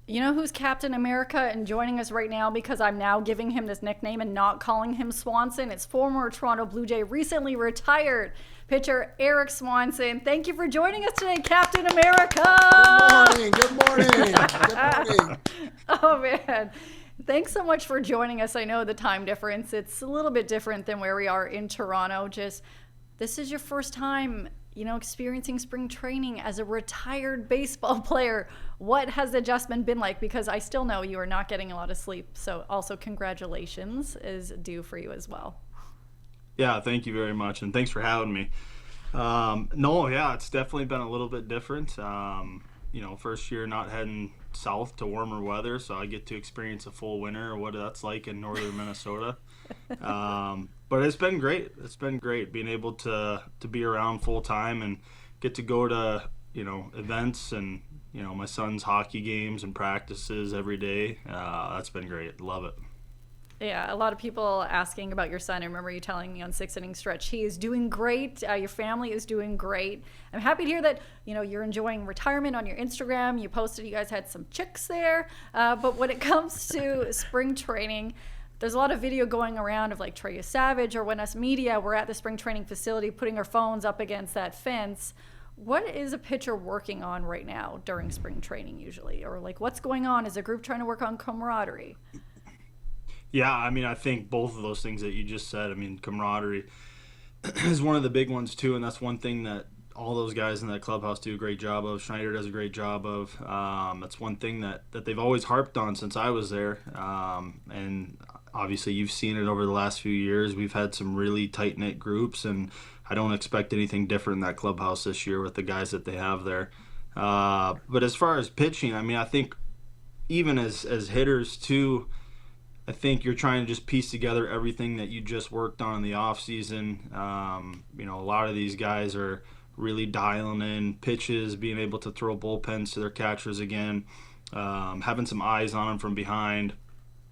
You know who's Captain America and joining us right now because I'm now giving him this nickname and not calling him Swanson? It's former Toronto Blue Jay, recently retired pitcher Erik Swanson. Thank you for joining us today, Captain America. Good morning. Good morning. Good morning. Oh, man. Thanks so much for joining us. I know the time difference. It's a little bit different than where we are in Toronto. Just this is your first time, experiencing spring training as a retired baseball player. What has the adjustment been like? Because I still know you are not getting a lot of sleep. So also congratulations is due for you as well. Yeah, thank you very much, and thanks for having me. No, yeah, it's definitely been a little bit different. First year not heading south to warmer weather, so I get to experience a full winter or what that's like in northern Minnesota. But it's been great. It's been great being able to be around full time and get to go to events and my son's hockey games and practices every day. That's been great. Love it. Yeah, a lot of people asking about your son. I remember you telling me on 6 inning stretch he is doing great. Your family is doing great. I'm happy to hear that you're enjoying retirement on your Instagram. You posted you guys had some chicks there. But when it comes to spring training, there's a lot of video going around of like Trey Savage or when us media were at the spring training facility putting our phones up against that fence. What is a pitcher working on right now during spring training usually? Or like what's going on? Is a group trying to work on camaraderie? Yeah, I think both of those things that you just said. Camaraderie is one of the big ones too, and that's one thing that all those guys in that clubhouse do a great job of. Schneider does a great job of. That's one thing that they've always harped on since I was there, and obviously you've seen it over the last few years. We've had some really tight-knit groups, and I don't expect anything different in that clubhouse this year with the guys that they have there. But as far as pitching, I think even as hitters too, I think you're trying to just piece together everything that you just worked on in the off season. A lot of these guys are really dialing in pitches, being able to throw bullpens to their catchers again, having some eyes on them from behind,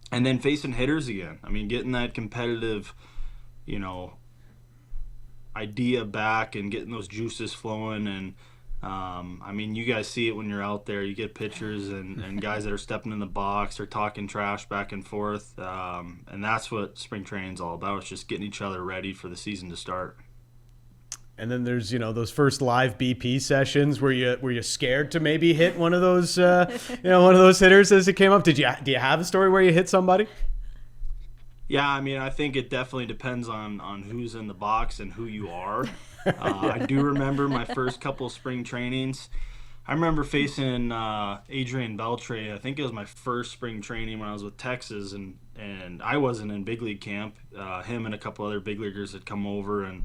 and then facing hitters again. Getting that competitive, idea back and getting those juices flowing. And you guys see it when you're out there. You get pitchers and guys that are stepping in the box or talking trash back and forth. And that's what spring training is all about. It's just getting each other ready for the season to start. And then there's, those first live BP sessions where you're scared to maybe hit one of those, one of those hitters as it came up. Do you have a story where you hit somebody? Yeah, I think it definitely depends on who's in the box and who you are. I do remember my first couple of spring trainings. I remember facing Adrian Beltre. I think it was my first spring training when I was with Texas, and I wasn't in big league camp. Him and a couple other big leaguers had come over, and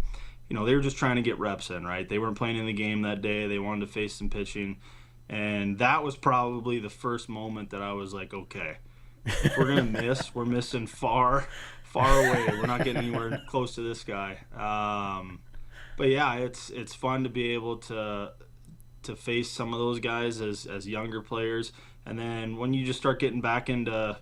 they were just trying to get reps in, right? They weren't playing in the game that day. They wanted to face some pitching, and that was probably the first moment that I was like, okay, if we're gonna miss, we're missing far away. We're not getting anywhere close to this guy. But yeah, it's fun to be able to face some of those guys as younger players, and then when you just start getting back into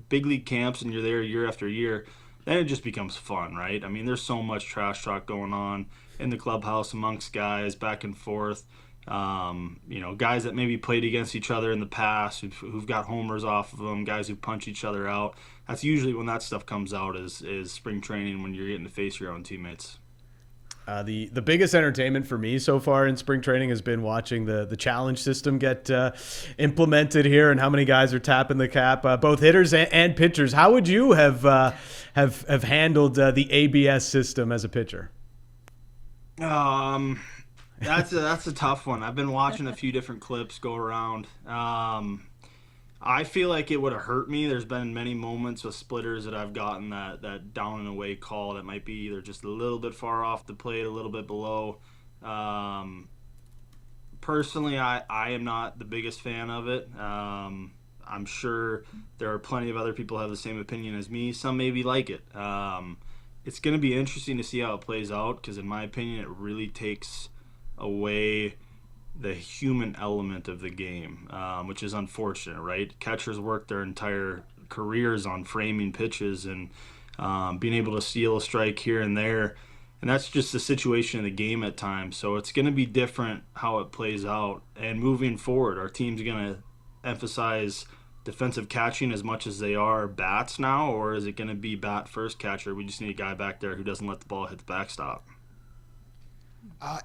big league camps and you're there year after year, then it just becomes fun, right? There's so much trash talk going on in the clubhouse amongst guys back and forth. Guys that maybe played against each other in the past who've got homers off of them, guys who punch each other out. That's usually when that stuff comes out is spring training, when you're getting to face your own teammates. The biggest entertainment for me so far in spring training has been watching the challenge system get implemented here, and how many guys are tapping the cap, both hitters and pitchers. How would you have handled the ABS system as a pitcher? That's a tough one. I've been watching a few different clips go around. I feel like it would have hurt me. There's been many moments with splitters that I've gotten that down and away call that might be either just a little bit far off the plate, a little bit below. Personally, I am not the biggest fan of it. I'm sure there are plenty of other people who have the same opinion as me. Some maybe like it. It's going to be interesting to see how it plays out, because in my opinion, it really takes away the human element of the game, which is unfortunate, right? Catchers work their entire careers on framing pitches and being able to steal a strike here and there, and that's just the situation of the game at times. So it's going to be different how it plays out, and moving forward, our team's going to emphasize defensive catching as much as they are bats now, or is it going to be bat first catcher? We just need a guy back there who doesn't let the ball hit the backstop.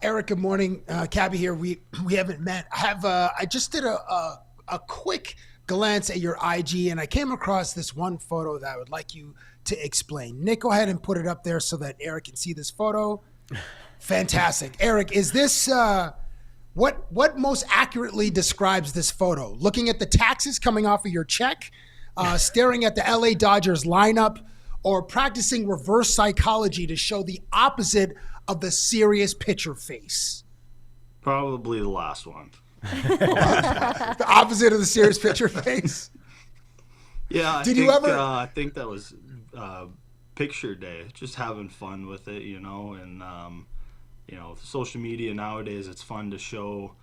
Erik, good morning. Cabbie here. We haven't met. I just did a quick glance at your IG, and I came across this one photo that I would like you to explain. Nick, go ahead and put it up there so that Erik can see this photo. Fantastic. Erik, is this what most accurately describes this photo? Looking at the taxes coming off of your check, staring at the LA Dodgers lineup, or practicing reverse psychology to show the opposite of the serious pitcher face? Probably the last one. The opposite of the serious pitcher face? Yeah, I think that was picture day, just having fun with it, and social media nowadays, it's fun to show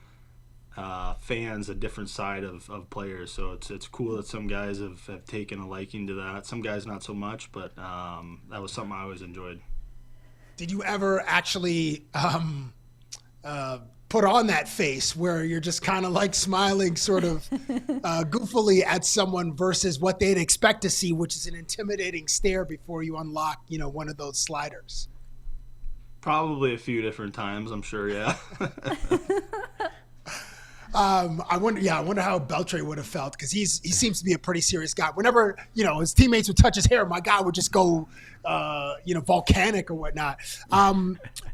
fans a different side of players. So it's cool that some guys have taken a liking to that. Some guys not so much, but that was something I always enjoyed. Did you ever actually put on that face where you're just kind of like smiling sort of goofily at someone versus what they'd expect to see, which is an intimidating stare before you unlock, one of those sliders? Probably a few different times, I'm sure, yeah. I wonder how Beltre would have felt, because he seems to be a pretty serious guy. Whenever, his teammates would touch his hair, my guy would just go, volcanic or whatnot.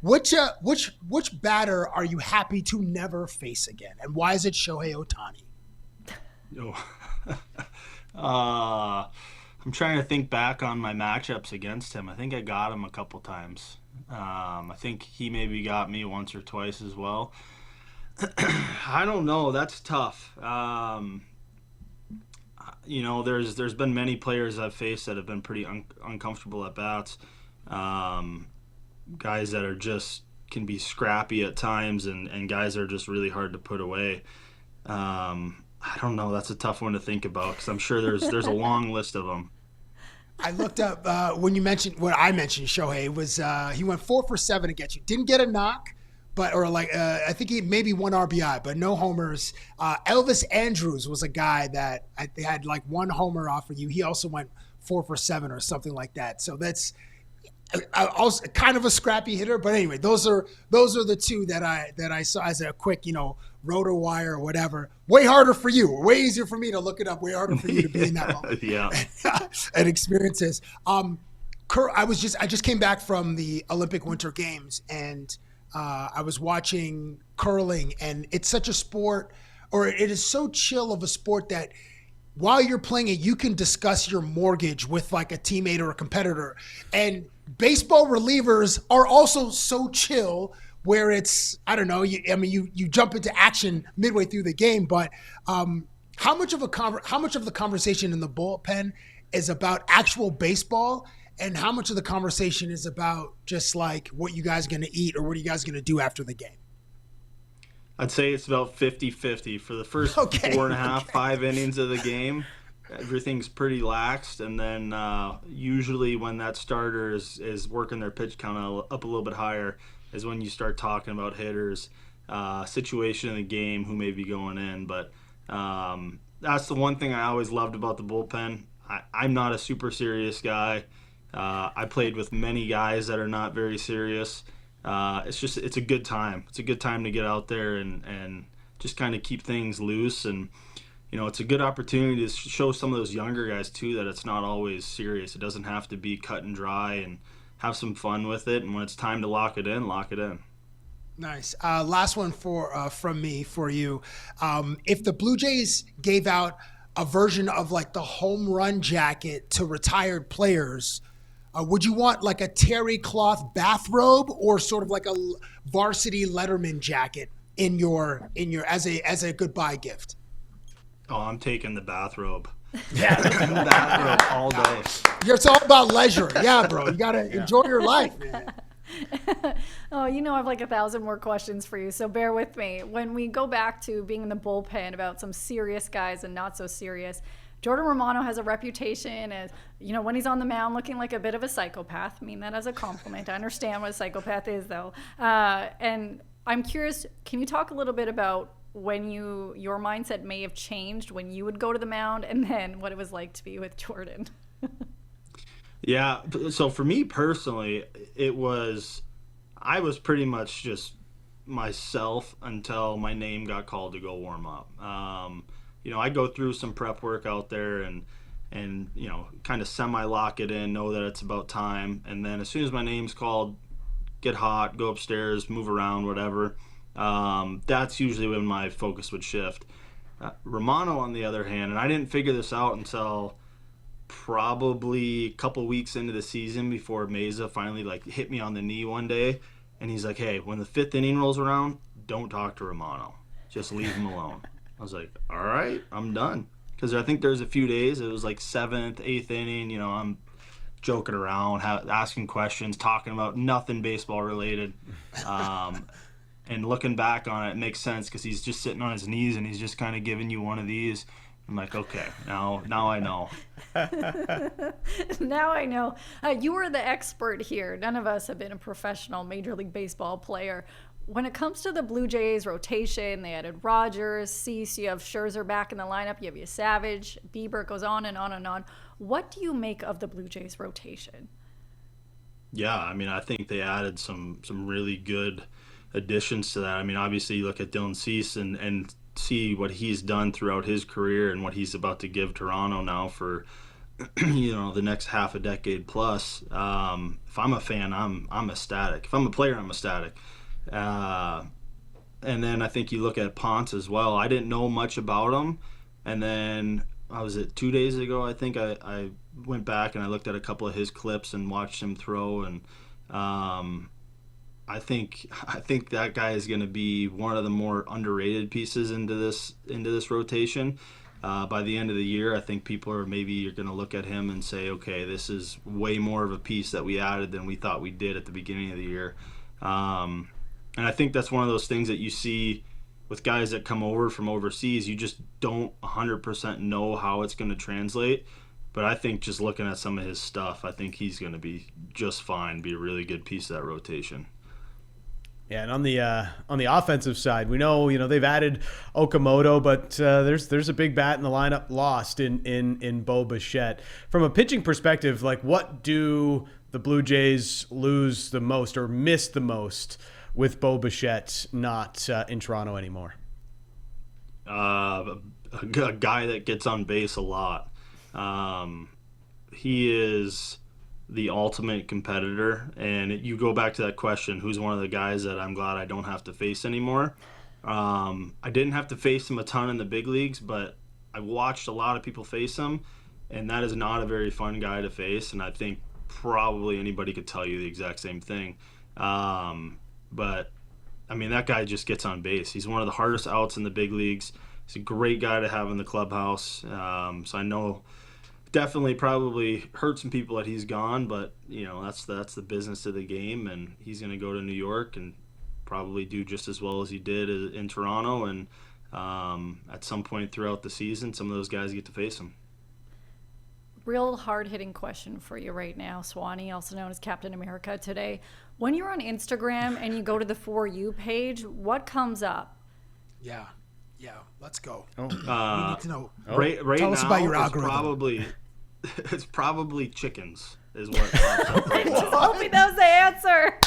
Which batter are you happy to never face again? And why is it Shohei Ohtani? I'm trying to think back on my matchups against him. I think I got him a couple times. I think he maybe got me once or twice as well. I don't know. That's tough. There's been many players I've faced that have been pretty uncomfortable at bats. Guys that are just can be scrappy at times, and guys that are just really hard to put away. I don't know. That's a tough one to think about, because I'm sure there's a long list of them. I looked up when I mentioned Shohei was he went 4 for 7 against you. Didn't get a knock. I think he maybe 1 RBI, but no homers. Elvis Andrews was a guy that had like 1 homer off of you. He also went 4 for 7 or something like that. So that's also kind of a scrappy hitter. But anyway, those are the two that I saw as a quick, roto wire or whatever. Way harder for you. Way easier for me to look it up. Way harder for you to be in that moment. Yeah. And experiences. I just came back from the Olympic Winter Games, and I was watching curling, and it's such a sport, or it is so chill of a sport that while you're playing it, you can discuss your mortgage with like a teammate or a competitor. And baseball relievers are also so chill where it's, I don't know, you jump into action midway through the game, but how much of the conversation in the bullpen is about actual baseball, and how much of the conversation is about just like what you guys are going to eat or what are you guys going to do after the game? I'd say it's about 50-50 for the first 4.5, 5 innings of the game. Everything's pretty laxed, and then usually when that starter is working their pitch count up a little bit higher is when you start talking about hitters, situation in the game, who may be going in. But that's the one thing I always loved about the bullpen. I'm not a super serious guy. I played with many guys that are not very serious. It's a good time. It's a good time to get out there and just kind of keep things loose. And, it's a good opportunity to show some of those younger guys, too, that it's not always serious. It doesn't have to be cut and dry, and have some fun with it. And when it's time to lock it in, lock it in. Nice. Last one from me for you. If the Blue Jays gave out a version of like the home run jacket to retired players, would you want like a terry cloth bathrobe or sort of like a varsity Letterman jacket in your as a goodbye gift? Oh, I'm taking the bathrobe. Yeah, the bathrobe all day. It's all about leisure. Yeah, bro. You got to enjoy your life, man. Oh, I have like 1,000 more questions for you, so bear with me. When we go back to being in the bullpen about some serious guys and not so serious, Jordan Romano has a reputation as, when he's on the mound looking like a bit of a psychopath. I mean that as a compliment. I understand what a psychopath is, though. And I'm curious, can you talk a little bit about when your mindset may have changed when you would go to the mound, and then what it was like to be with Jordan? Yeah, so for me personally, I was pretty much just myself until my name got called to go warm up. I go through some prep work out there and kind of semi-lock it in, know that it's about time, and then as soon as my name's called, get hot, go upstairs, move around, whatever. That's usually when my focus would shift. Romano, on the other hand, and I didn't figure this out until probably a couple weeks into the season before Meza finally hit me on the knee one day, and he's like, "Hey, when the 5th inning rolls around, don't talk to Romano. Just leave him alone." I was like, "All right, I'm done." Because I think there's a few days, it was 7th, 8th inning, I'm joking around, asking questions, talking about nothing baseball related. And looking back on it, it makes sense because he's just sitting on his knees and he's just kind of giving you one of these. I'm like, okay, now I know. Now I know. You are the expert here. None of us have been a professional Major League Baseball player. When it comes to the Blue Jays rotation, they added Rogers, Cease, you have Scherzer back in the lineup, you have Savage, Bieber, goes on and on and on. What do you make of the Blue Jays rotation? Yeah, I think they added some really good additions to that. Obviously you look at Dylan Cease and see what he's done throughout his career and what he's about to give Toronto now for the next half a decade plus. If I'm a fan, I'm ecstatic. If I'm a player, I'm ecstatic. And then I think you look at Ponce as well. I didn't know much about him, and then 2 days ago, I think I went back and I looked at a couple of his clips and watched him throw, and I think that guy is going to be one of the more underrated pieces into this rotation. By the end of the year, I think people are going to look at him and say, okay, this is way more of a piece that we added than we thought we did at the beginning of the year. And I think that's one of those things that you see with guys that come over from overseas. You just don't 100% know how it's going to translate. But I think just looking at some of his stuff, I think he's going to be just fine, be a really good piece of that rotation. Yeah, and on the offensive side, we know they've added Okamoto, but there's a big bat in the lineup lost in Bo Bichette. From a pitching perspective, what do the Blue Jays lose the most or miss the most with Bo Bichette not in Toronto anymore? A guy that gets on base a lot. He is the ultimate competitor, and you go back to that question, who's one of the guys that I'm glad I don't have to face anymore. I didn't have to face him a ton in the big leagues, but I watched a lot of people face him, and that is not a very fun guy to face, and I think probably anybody could tell you the exact same thing. But that guy just gets on base. He's one of the hardest outs in the big leagues. He's a great guy to have in the clubhouse. So I know definitely probably hurt some people that he's gone, but that's the business of the game, and he's going to go to New York and probably do just as well as he did in Toronto, and at some point throughout the season, some of those guys get to face him. Real hard-hitting question for you right now, Swanee, also known as Captain America today. When you're on Instagram and you go to the For You page, what comes up? Yeah, let's go. Oh. We need to know. Right Tell now, us about your algorithm. It's probably chickens is what pops up right I just now. told me that was the answer.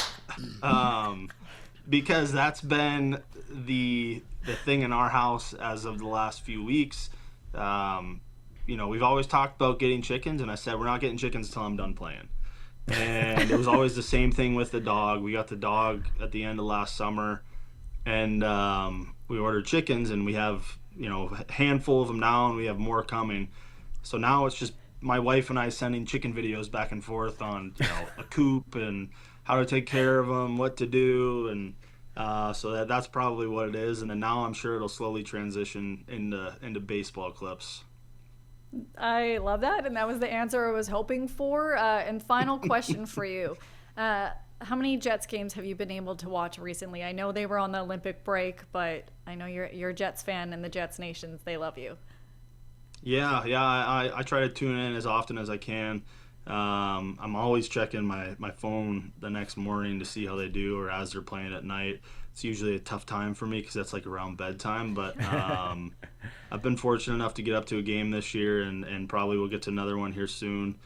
Because that's been the thing in our house as of the last few weeks. We've always talked about getting chickens, and I said we're not getting chickens until I'm done playing. And it was always the same thing with the dog. We got the dog at the end of last summer, and we ordered chickens, and we have a handful of them now, and we have more coming. So now it's just my wife and I sending chicken videos back and forth on a coop and how to take care of them, what to do, and so that's probably what it is. And then now I'm sure it'll slowly transition into baseball clips. I love that, and that was the answer I was hoping for. And final question for you. How many Jets games have you been able to watch recently? I know they were on the Olympic break, but I know you're a Jets fan, and the Jets Nations, they love you. Yeah, I try to tune in as often as I can. I'm always checking my phone the next morning to see how they do, or as they're playing at night. it's usually a tough time for me because that's like around bedtime. But I've been fortunate enough to get up to a game this year, and probably we'll get to another one here soon.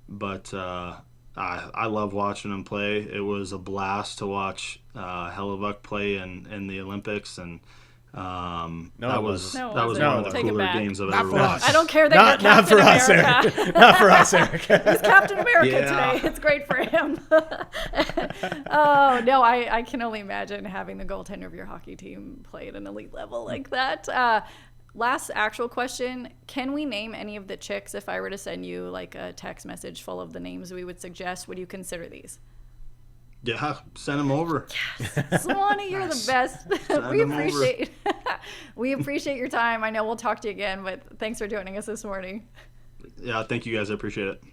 But I love watching them play. It was a blast to watch Hellebuck play in the Olympics, and that was one of the cooler games I've ever watched. I don't care that you're Captain America. Not for us, Eric. He's Captain America today. It's great for him. Oh, no, I can only imagine having the goaltender of your hockey team play at an elite level like that. Last actual question. Can we name any of the chicks? If I were to send you like a text message full of the names we would suggest, would you consider these? Yeah, send them over. Yes. Swanee, you're the best. We appreciate your time. I know we'll talk to you again, but thanks for joining us this morning. Yeah, thank you guys. I appreciate it.